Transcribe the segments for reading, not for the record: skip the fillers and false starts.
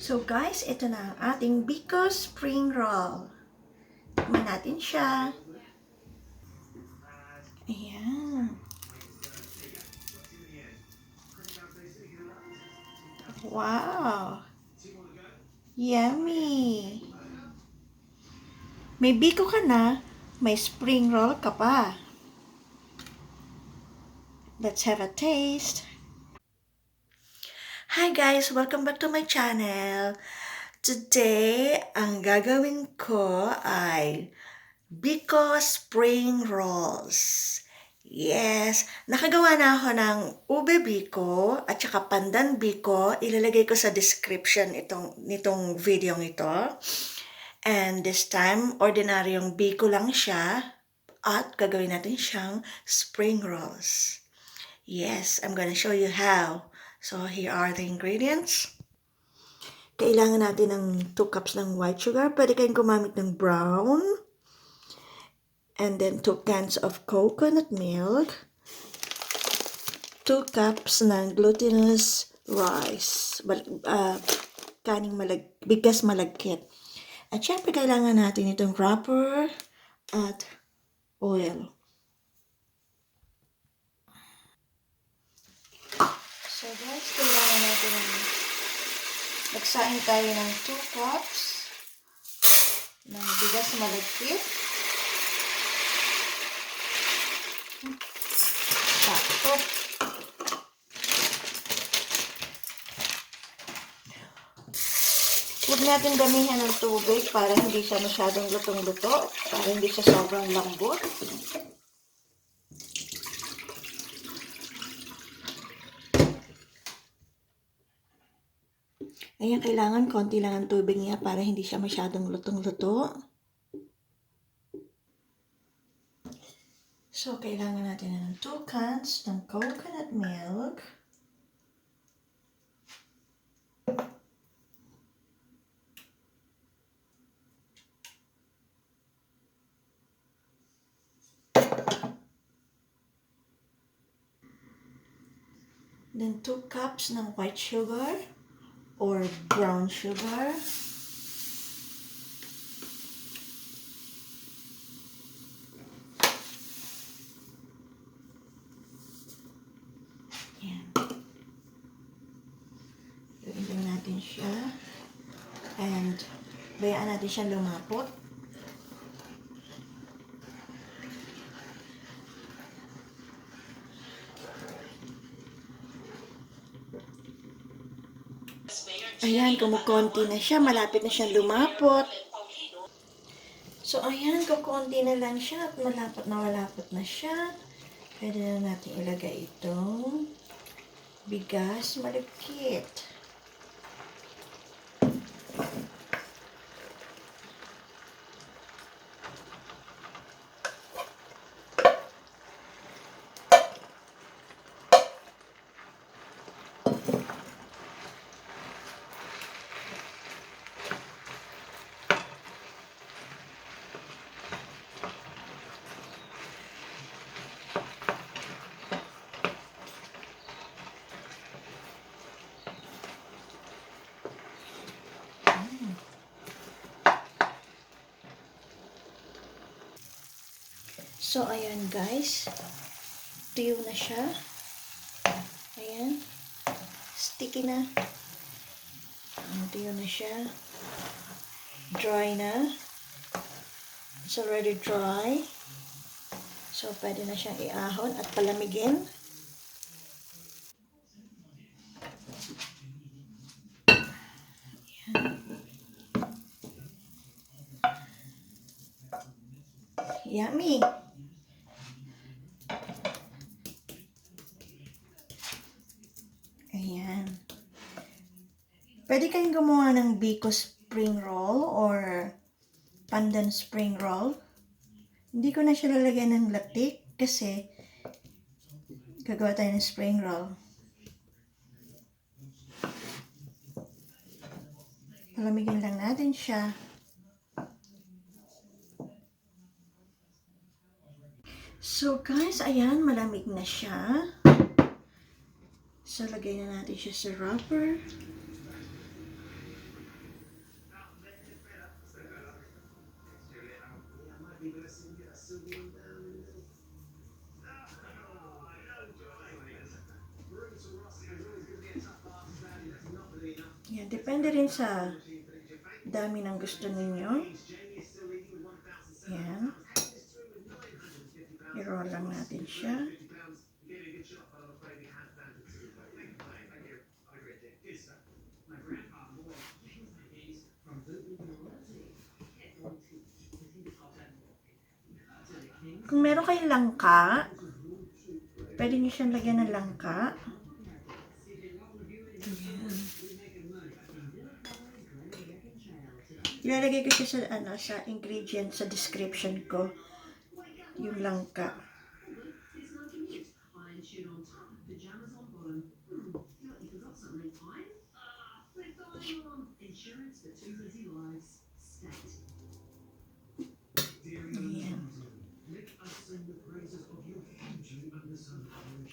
So guys, ito na ang ating Biko Springroll. Tikman natin siya. Ayan. Wow! Yummy! May biko ka na, may spring roll ka pa. Let's have a taste. Hi guys! Welcome back to my channel. Today, ang gagawin ko ay Biko Springrolls. Yes! Nakagawa na ako ng ubebiko at saka pandanbiko. Ilalagay ko sa description nitong video ito. And this time, ordinaryong biko lang siya at gagawin natin siyang spring rolls. Yes, I'm gonna show you how. So, here are the ingredients. Kailangan natin ng 2 cups ng white sugar. Pwede kayong gumamit ng brown. And then 2 cans of coconut milk. 2 cups ng glutinous rice. Bigas malagkit. At syempre kailangan natin itong wrapper at oil. So guys, kailangan natin magsain tayo ng 2 cups ng bigas malagkit. Sakto. Huwag natin damihan ng tubig para hindi siya masyadong lutong-luto, para hindi siya sobrang lambot. Ayan, kailangan konti lang ang tubig niya para hindi siya masyadong lutong-luto. So, kailangan natin ng 2 cans ng coconut milk. Then 2 cups ng white sugar or brown sugar. Yan. Gawin natin siya. And bayaan natin siya lumapot. Ayan, kumukonti na siya. Malapit na siyang lumapot. So, ayan, kukunti na lang siya at malapot na siya. Pwede na natin ilagay itong bigas malagkit. So, ayan guys. Tuyo na siya. Ayan. Sticky na. Tuyo na siya. Dry na. It's already dry. So, pwede na siyang iahon at palamigin. Ayan. Yummy! Ayan. Pwede kayong gumawa ng Biko Springroll or Pandan Springroll. Hindi ko na siya lalagyan ng latik kasi gagawa tayo ng springroll. Palamigin lang natin siya. So guys, ayan, malamig na siya. So, lagay na natin siya sa wrapper. Depende rin sa dami ng gusto ninyo. Yan. I-roll lang natin siya. Kung meron kayong langka, pwede nyo siyang lagyan ng langka. Ayan. Ilalagay ko siya sa ingredients sa description ko. Yung langka. Ayan.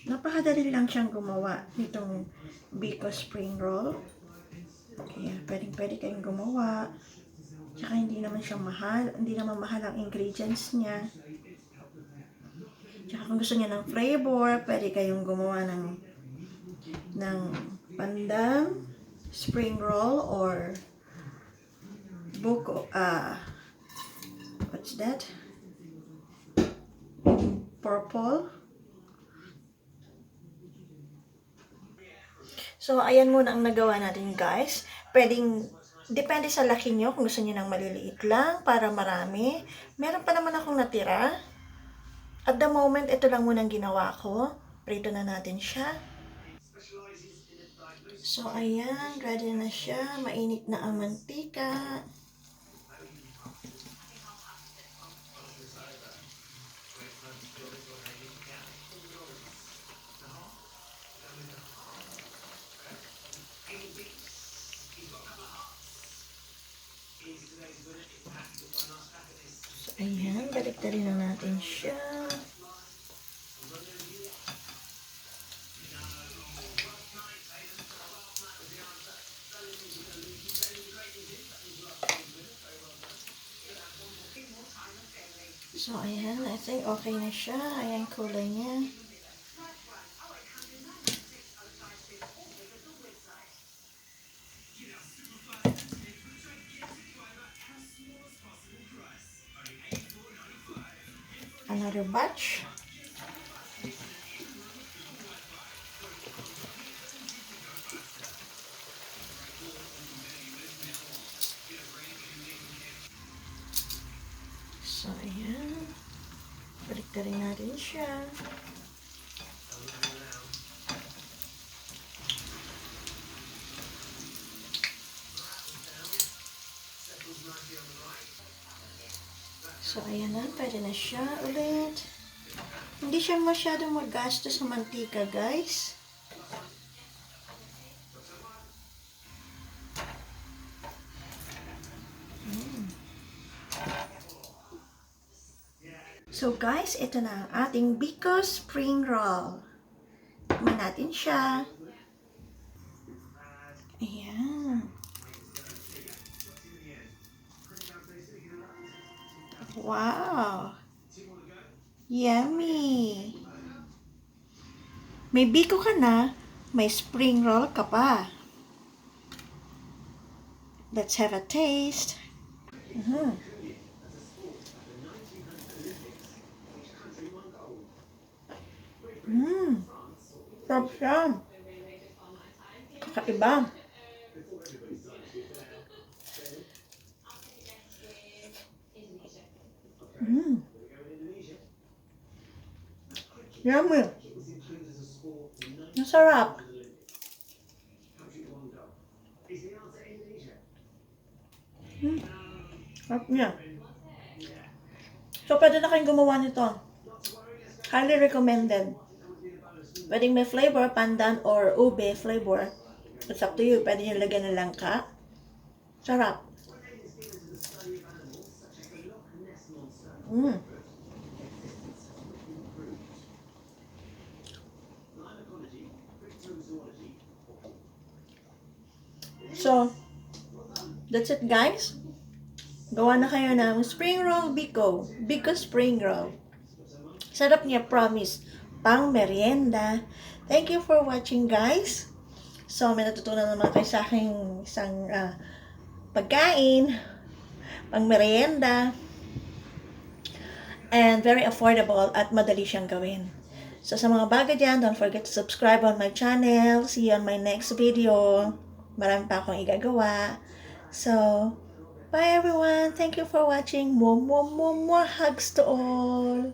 Napakadali lang siyang gumawa nitong Biko Springroll. Kaya pwede kayong gumawa. Tsaka hindi naman siyang mahal. Hindi naman mahal ang ingredients niya. Tsaka kung gusto niya ng flavor, pwede kayong gumawa ng pandan, spring roll, or buko, what's that? Purple. So, ayan muna ang nagawa natin, guys. Depende sa laki nyo, kung gusto nyo ng maliliit lang, para marami. Meron pa naman akong natira. At the moment, ito lang muna ang ginawa ko. Prito na natin siya. So, ayan, ready na siya. Mainit na ang mantika. So, ayan, balik-tali na natin siya. So, ayan, I think okay na siya. Ayan, kulay niya. Another batch. So, ayan. Balik na rin natin siya. So, ayan na. Pwede na siya ulit. Hindi siya masyadong maggastos sa mantika, guys. So, guys, ito na ang ating Biko Springroll. Tikman natin siya. Ayan. Wow! Yummy! May biko ka na, may spring roll ka pa. Let's have a taste. Sarap siya. Kakaiba. Yummy. Masarap. Sarap niya. So, pwede na kayong gumawa nito. Highly recommended. Pwedeng may flavor, pandan or ube flavor. It's up to you. Pwede nyo lagyan ng langka. Sarap. So, that's it, guys. Gawa na kayo ng spring roll biko. Biko Springrolls. Sarap niya, promise. Pang merienda. Thank you for watching, guys. So, may natutunan naman kayo sa aking isang pagkain, pang merienda, and very affordable at madali siyang gawin. So, sa mga bago dyan, don't forget to subscribe on my channel. See you on my next video. Marami pa akong igagawa. So, bye everyone. Thank you for watching. Mwah, mwah, mwah, mwah. Hugs to all.